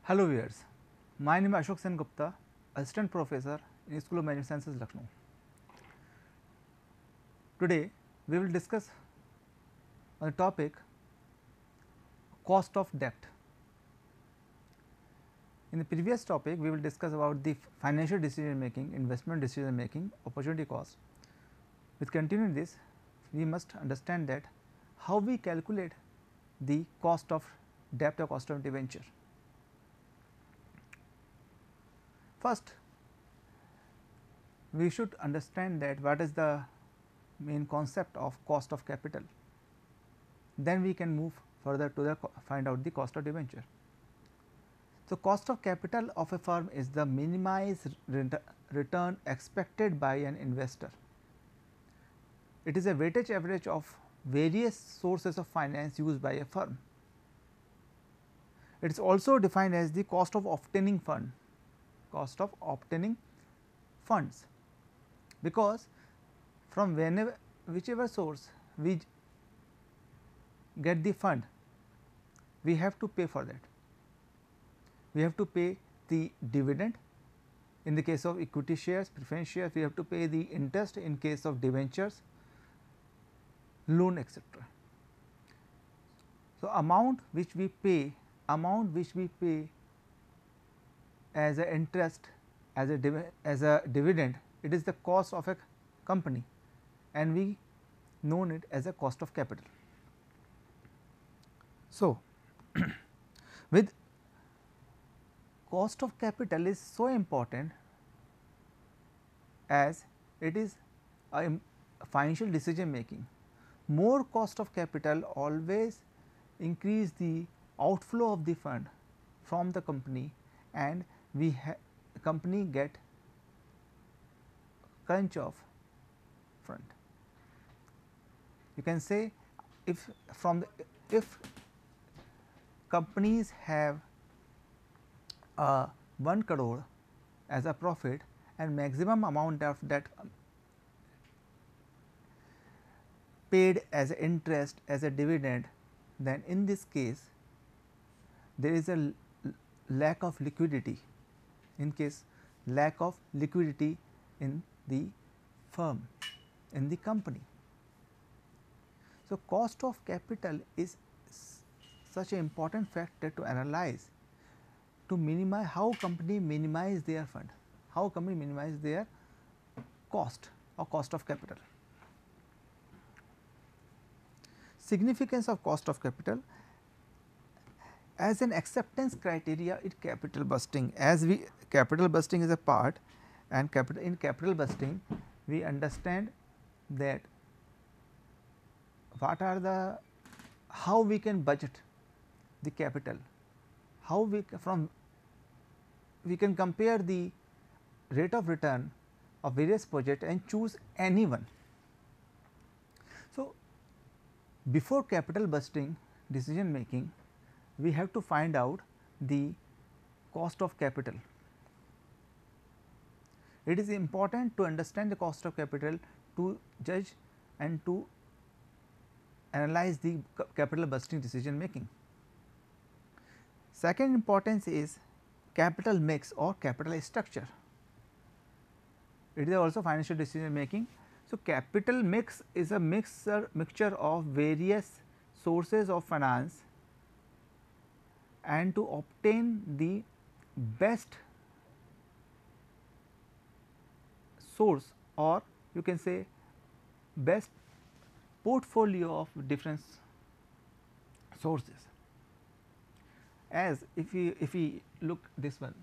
Hello viewers, my name is Ashok Sen Gupta, Assistant Professor in School of Management Sciences, Lucknow. Today we will discuss on the topic cost of debt. In the previous topic we will discuss about the financial decision making, investment decision making, opportunity cost. With continuing this, we must understand that how we calculate the cost of debt or cost of debenture. First, we should understand that what is the main concept of cost of capital, then we can move further to the find out the cost of debenture. So, cost of capital of a firm is the minimized return expected by an investor. It is a weighted average of various sources of finance used by a firm. It is also defined as the cost of obtaining funds, because from whichever source we get the fund, we have to pay for that. We have to pay the dividend in the case of equity shares, preference shares, we have to pay the interest in case of debentures, loan, etc. So, amount which we pay as a interest, as a dividend, it is the cost of a company and we known it as a cost of capital. So, with cost of capital is so important as it is a financial decision making. More cost of capital always increase the outflow of the fund from the company and company get crunch of fund. You can say if companies have 1 crore as a profit and maximum amount of that paid as interest as a dividend, then in this case there is a lack of liquidity, in the firm, in the company. So, cost of capital is such an important factor to analyze, to minimize how company minimize their fund, how company minimize their cost or cost of capital. Significance of cost of capital as an acceptance criteria in capital busting, capital busting is a part, and in capital busting we understand that how we can budget the capital, how we can compare the rate of return of various projects and choose any one. So, before capital busting decision making, we have to find out the cost of capital. It is important to understand the cost of capital to judge and to analyze the capital busting decision making. Second importance is capital mix or capital structure. It is also financial decision making. So, capital mix is a mixture of various sources of finance, and to obtain the best source, or you can say best portfolio of different sources. As if we look this one,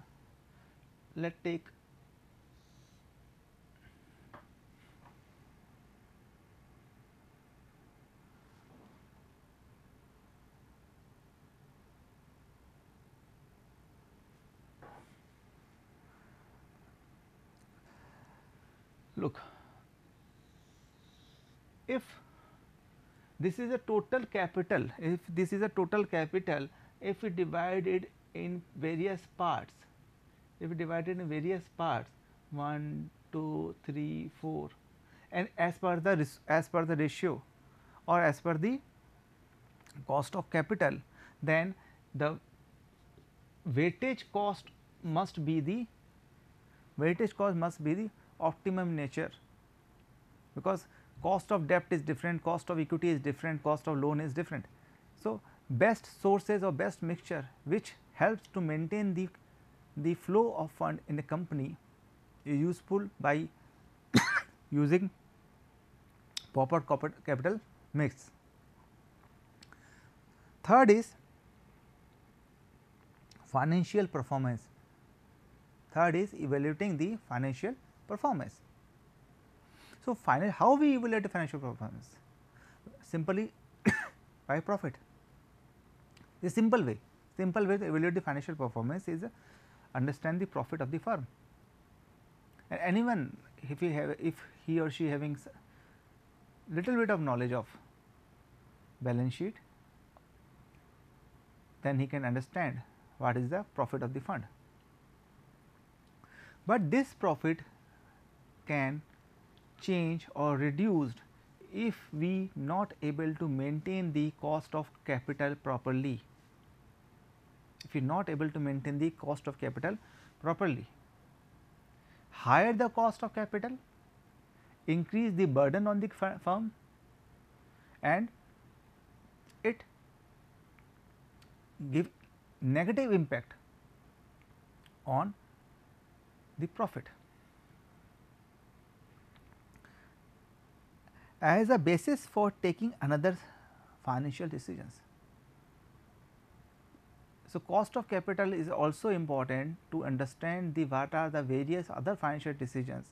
let take look, if this is a total capital, if we divide it in various parts, 1, 2, 3, 4, and as per the ratio or as per the cost of capital, then the weightage cost must be the optimum nature, because cost of debt is different, cost of equity is different, cost of loan is different. So, best sources or best mixture which helps to maintain the flow of fund in a company is useful by using proper corporate capital mix. Third is financial performance. Third is evaluating the financial performance. So, how we evaluate the financial performance? Simply by profit. The simple way to evaluate the financial performance is understand the profit of the firm. And anyone, if he or she having little bit of knowledge of balance sheet, then he can understand what is the profit of the fund. But this profit can change or reduced if we not able to maintain the cost of capital properly. If we not able to maintain the cost of capital properly, higher the cost of capital, increase the burden on the firm, and it give negative impact on the profit. As a basis for taking another financial decisions. So, cost of capital is also important to understand the what are the various other financial decisions.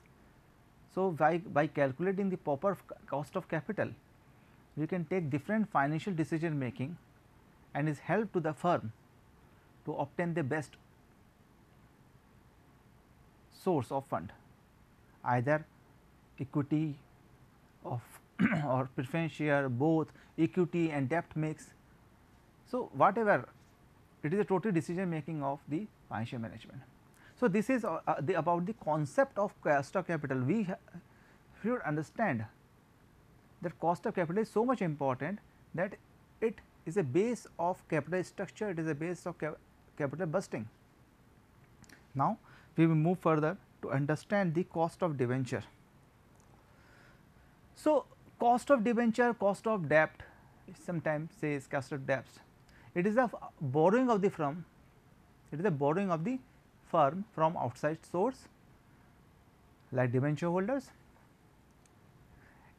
So, by calculating the proper cost of capital, we can take different financial decision making and is help to the firm to obtain the best source of fund, either equity of or preference share, both equity and debt mix. So, whatever it is a total decision making of the financial management. So, this is about the concept of cost of capital. We should understand that cost of capital is so much important that it is a base of capital structure, it is a base of capital busting. Now, we will move further to understand the cost of debenture. So, cost of debenture, cost of debt, sometimes says cost of debts. It is a borrowing of the firm, it is a borrowing of the firm from outside source like debenture holders.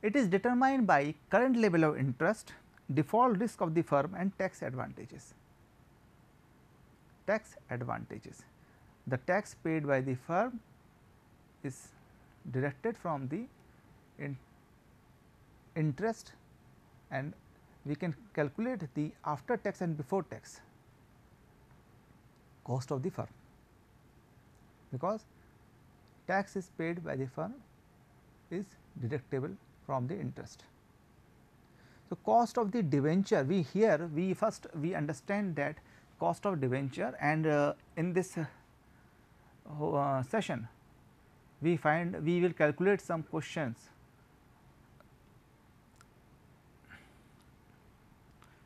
It is determined by current level of interest, default risk of the firm and tax advantages. Tax advantages. The tax paid by the firm is deducted from the interest, and we can calculate the after tax and before tax cost of the firm, because tax is paid by the firm is deductible from the interest. So, cost of the debenture, we first understand that cost of debenture, and in this session we will calculate some questions.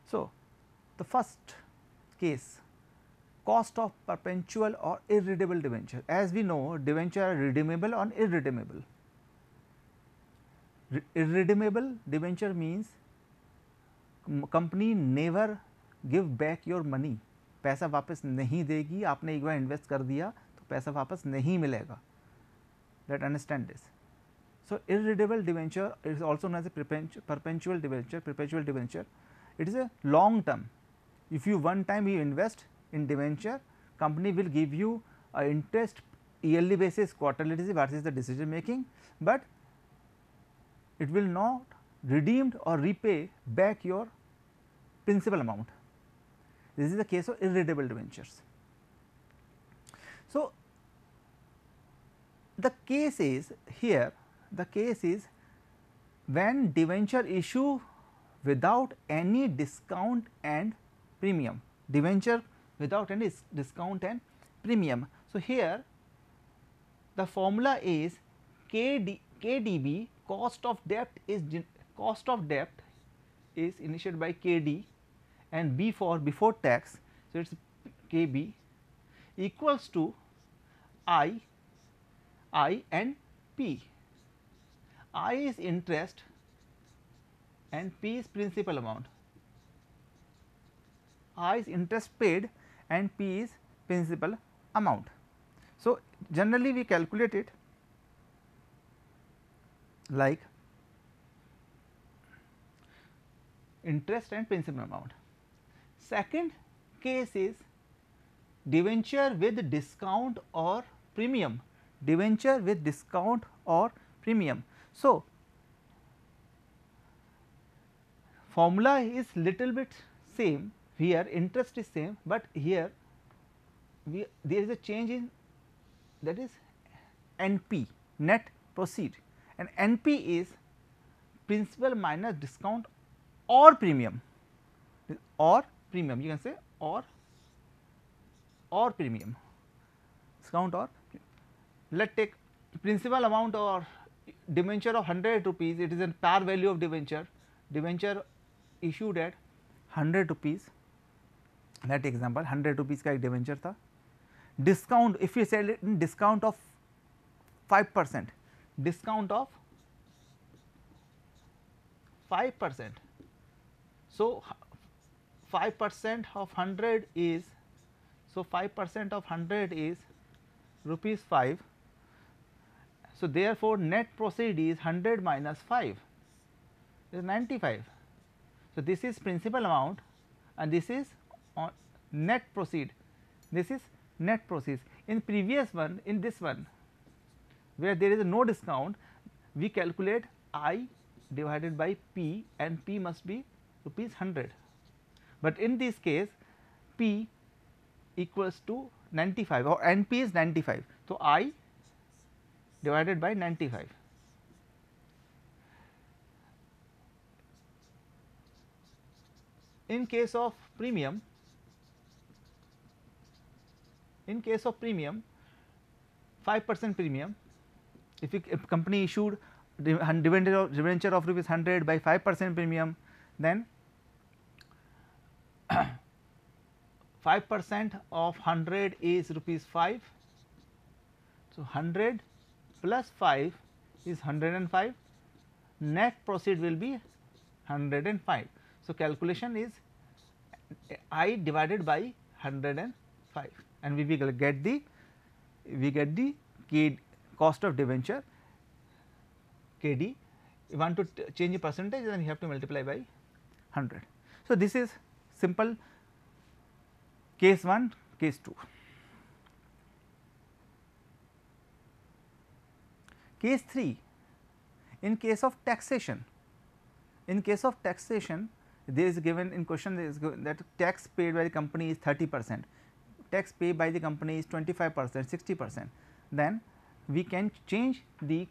So, the first case, cost of perpetual or irredeemable debenture. As we know, debenture are redeemable or irredeemable. Irredeemable debenture means company never give back your money, पैसा वापस नहीं देगी, आपने एक बार invest कर दिया तो पैसा वापस नहीं मिलेगा. Let understand this. So irredeemable debenture is also known as a perpetual debenture. Perpetual debenture, it is a long term. If you one time you invest in debenture, company will give you a interest yearly basis, quarterly basis, what is the decision making, but it will not redeemed or repay back your principal amount. This is the case of irredeemable debentures. So, the case is here, the case is when debenture issue without any discount and premium, debenture without any discount and premium. So, here the formula is KDB, cost of debt is initiated by KD and B for before tax. So, it is KB equals to I and P. I is interest and P is principal amount. I is interest paid and P is principal amount. So, generally we calculate it like interest and principal amount. Second case is debenture with discount or premium, debenture with discount or premium. So, formula is little bit same, here interest is same, but here there is a change in, that is NP, net proceed, and NP is principal minus discount or premium, or premium, you can say or premium, discount or. Let us take principal amount or debenture of 100 rupees, it is a par value of debenture, debenture issued at 100 rupees, that example 100 rupees का एक debenture था. Discount, if you sell it in discount of 5%, discount of 5%. So, 5% of 100 is, so 5% of 100 is rupees 5. So, therefore, net proceed is 100 minus 5 is 95. So, this is principal amount and this is on net proceed, this is net proceeds. In previous one, in this one where there is no discount, we calculate I divided by P and P must be rupees 100, but in this case P equals to 95 or NP is 95. So, I divided by 95. In case of premium, in case of premium 5% premium, if company issued debenture of rupees 100 by 5% premium, then 5% of 100 is rupees 5. So, 100 plus 5 is 105, net proceed will be 105. So, calculation is I divided by 105 and we will get the cost of debenture KD. You want to change the percentage, then you have to multiply by 100. So, this is simple case 1, case 2. Case 3, in case of taxation, there is given in question, there is given that tax paid by the company is 30%, tax paid by the company is 25%, 60%, then we can change the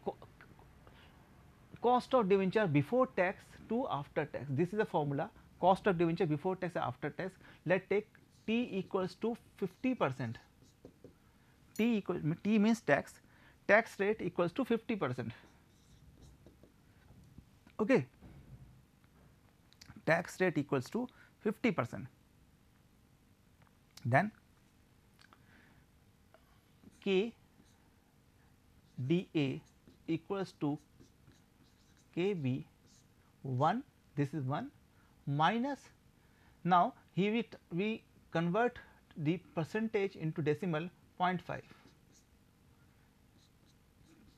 cost of debenture before tax to after tax. This is the formula, cost of debenture before tax and after tax. Let us take T equals to 50%, T means tax rate equals to 50%. Okay. Tax rate equals to 50%. Then K dA equals to KB 1, this is 1 minus, now here we convert the percentage into decimal 0.5,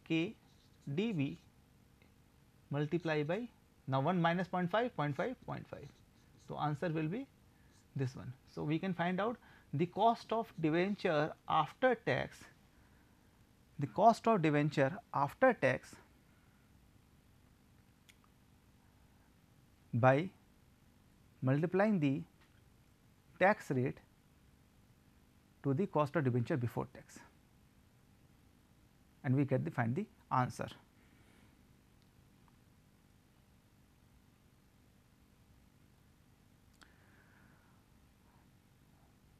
K dB multiply by, now 1 minus 0.5, 0.5, 0.5. So, answer will be this one. So, we can find out the cost of debenture after tax, the cost of debenture after tax by multiplying the tax rate to the cost of debenture before tax, and we get the find the answer.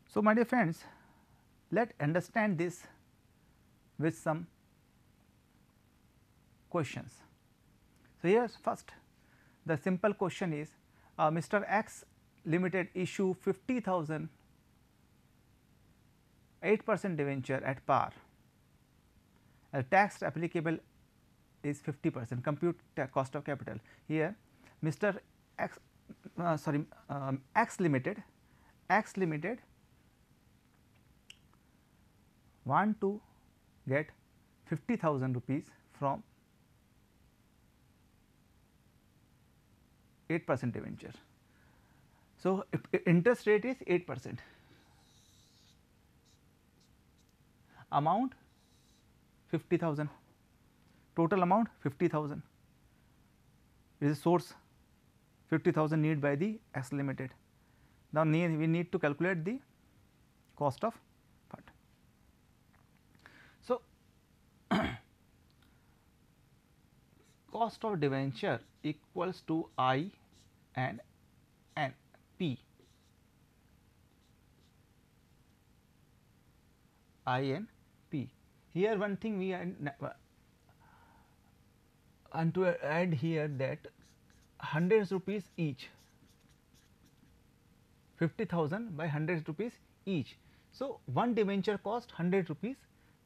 So, my dear friends, let us understand this with some questions. So, here first the simple question is Mr. X Limited issue 50,000 8% debenture at par, tax applicable is 50%, compute cost of capital. Here Mr. X X Limited want to get 50,000 rupees from 8% debenture. So, if interest rate is 8%, amount 50,000, total amount 50,000 is a source 50,000 need by the X Limited. Now, we need to calculate the cost of fund. So, cost of debenture equals to I and N P, I and P. Here one thing we want to add here, that 100 rupees each, 50,000 by 100 rupees each. So, one debenture cost 100 rupees.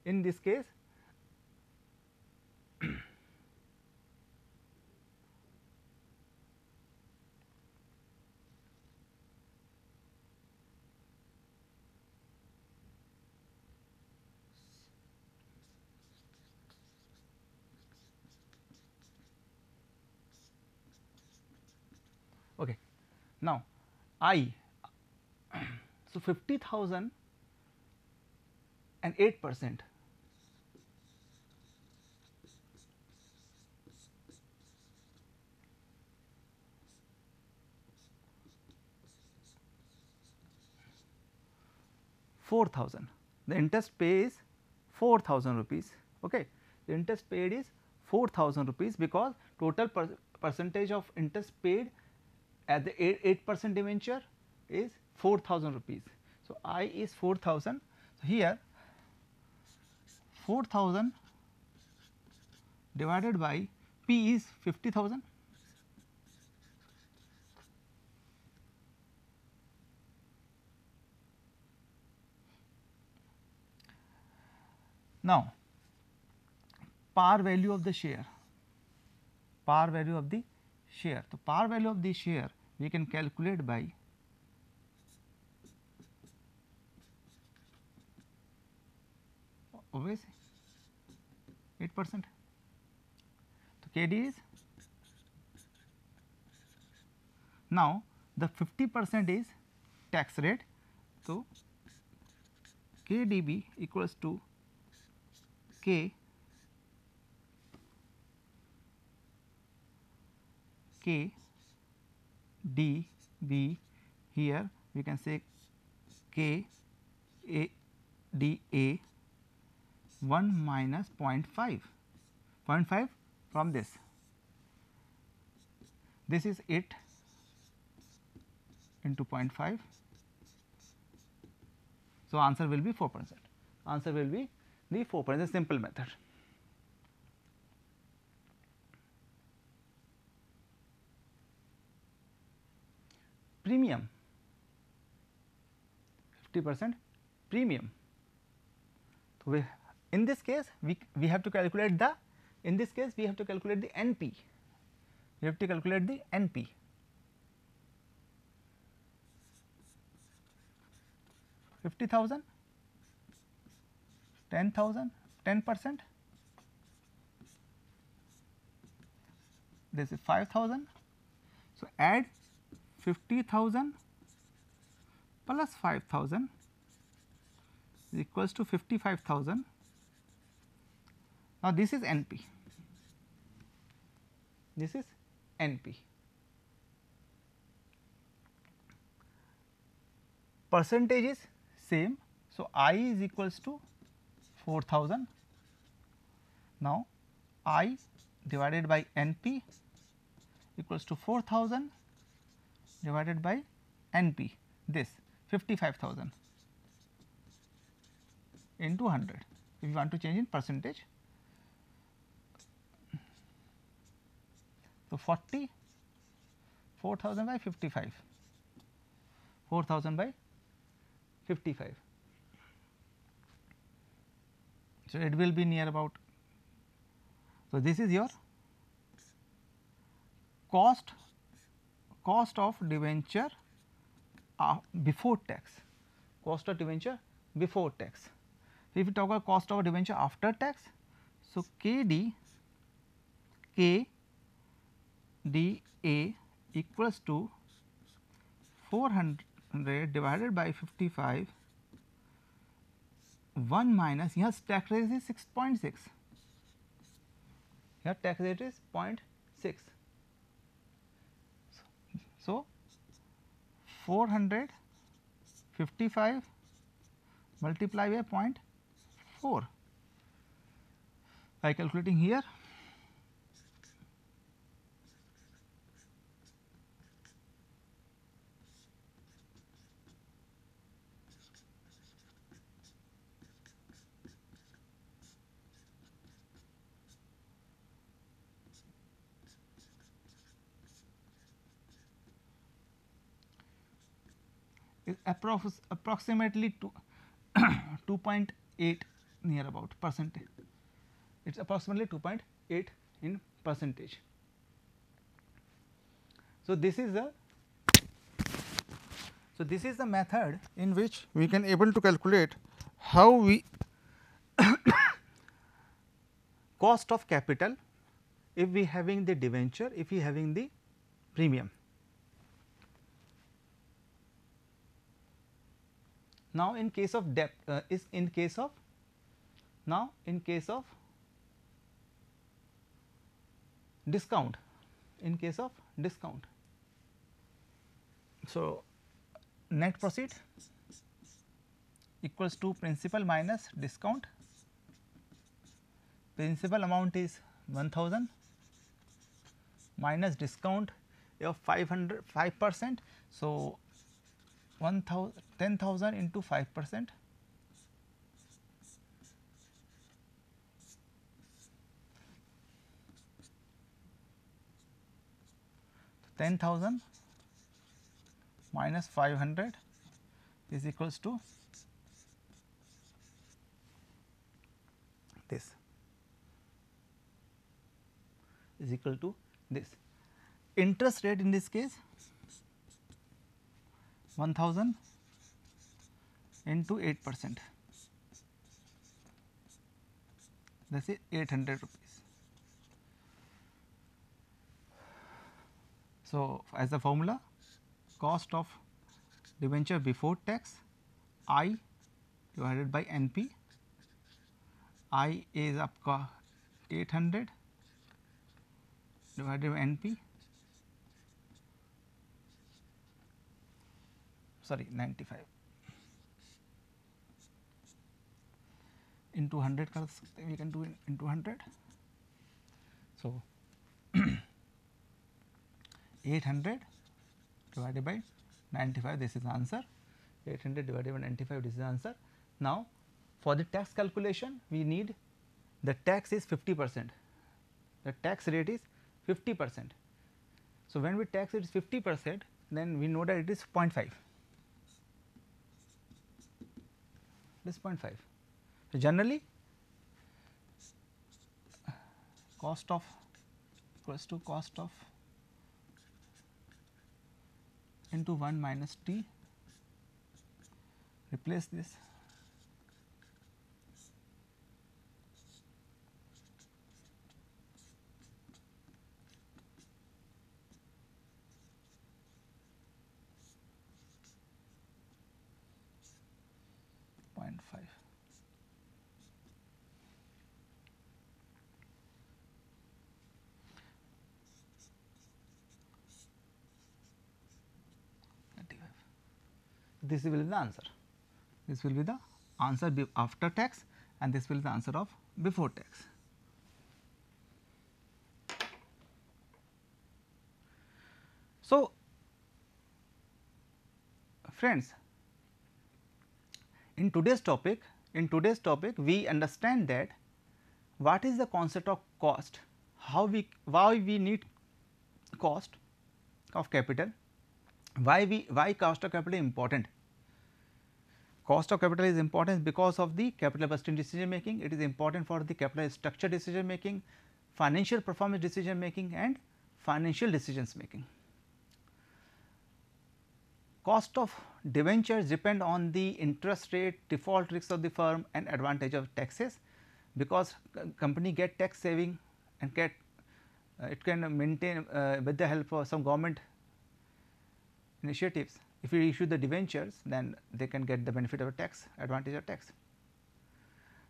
In this case, okay. Now, I, so 50,000 and 8%, $4,000. The interest pay is 4,000 rupees. Okay. The interest paid is 4,000 rupees, because total percentage of interest paid at the 8% debenture is 4,000 rupees. So, I is 4,000. So, here 4,000 divided by P is 50,000. Now, par value of the share, par value of the share. So, par value of the share we can calculate by obviously 8%. So, KD is, now the 50% is tax rate. So, KDB equals to K KDB, here we can say KDA 1 minus 0.5 from this. This is 8 into 0.5. So, answer will be 4%. Answer will be the 4%, simple method. Premium, 50% premium. So, in this case we have to calculate the, in this case we have to calculate the NP, we have to calculate the NP. $50,000, 10,000, 10%, this is 5,000. So, add 50,000 plus 5,000 is equals to 55,000. Now, this is NP, this is NP. Percentage is same. So, I is equals to 4,000. Now, I divided by NP equals to 4,000 divided by NP, this 55,000 into 100, if you want to change in percentage. So, 40, 4,000 by 55, 4,000 by 55. So, it will be near about. So, this is your cost of debenture before tax, cost of debenture before tax. So, if you talk about cost of debenture after tax, so KD KDA equals to 400 divided by 55 1 minus, here tax rate is 6.6, here tax rate is 0.6. So, 455 multiply by 0.4, by calculating here is approximately 2.8 near about percentage, it is approximately 2.8 in percentage. So, this is the method in which we can able to calculate how we cost of capital if we having the debenture, if we having the premium. Now, in case of debt is in case of discount, in case of discount. So, net proceed equals to principal minus discount, principal amount is 1000 minus discount of 5%. So, 10,000 into 5%, 10,000 minus 500 is equals to this, is equal to this. Interest rate in this case 1000 into 8%, that is 800 rupees. So, as a formula, cost of debenture before tax I divided by NP, I is आपका 800 divided by NP, sorry 95 into 100 कर सकते, we can do it into 100. So, 800 divided by 95, this is the answer, 800 divided by 95, this is the answer. Now, for the tax calculation we need, the tax is 50%, the tax rate is 50%. So, when we tax it is 50%, then we know that it is 0.5, this 0.5. So, generally cost of equals to cost of into 1 minus t, replace this, .5. This will be the answer. This will be the answer after tax, and this will be the answer of before tax. So, friends, in today's topic we understand that what is the concept of cost, why we need cost of capital, why cost of capital important. Cost of capital is important because of the capital busting decision making. It is important for the capital structure decision making, financial performance decision making and financial decisions making. Cost of debentures depend on the interest rate, default risks of the firm and advantage of taxes, because company get tax saving and get it can maintain with the help of some government initiatives. If you issue the debentures, then they can get the benefit of a tax, advantage of tax.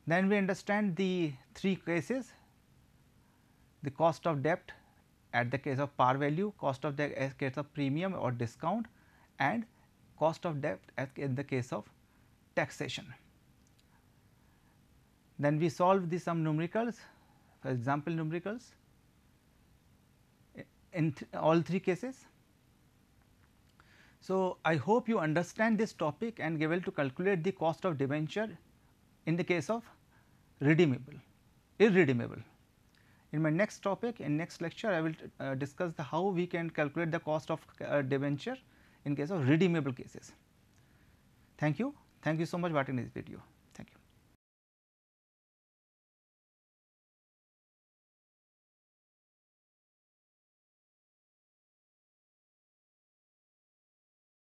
Then we understand the three cases: the cost of debt at the case of par value, cost of debt as case of premium or discount, and cost of debt in the case of taxation. Then we solve the some numericals, for example numericals in all three cases. So, I hope you understand this topic and be able to calculate the cost of debenture in the case of redeemable, irredeemable. In my next topic, in next lecture, I will discuss the how we can calculate the cost of debenture in case of redeemable cases. Thank you so much for watching this video.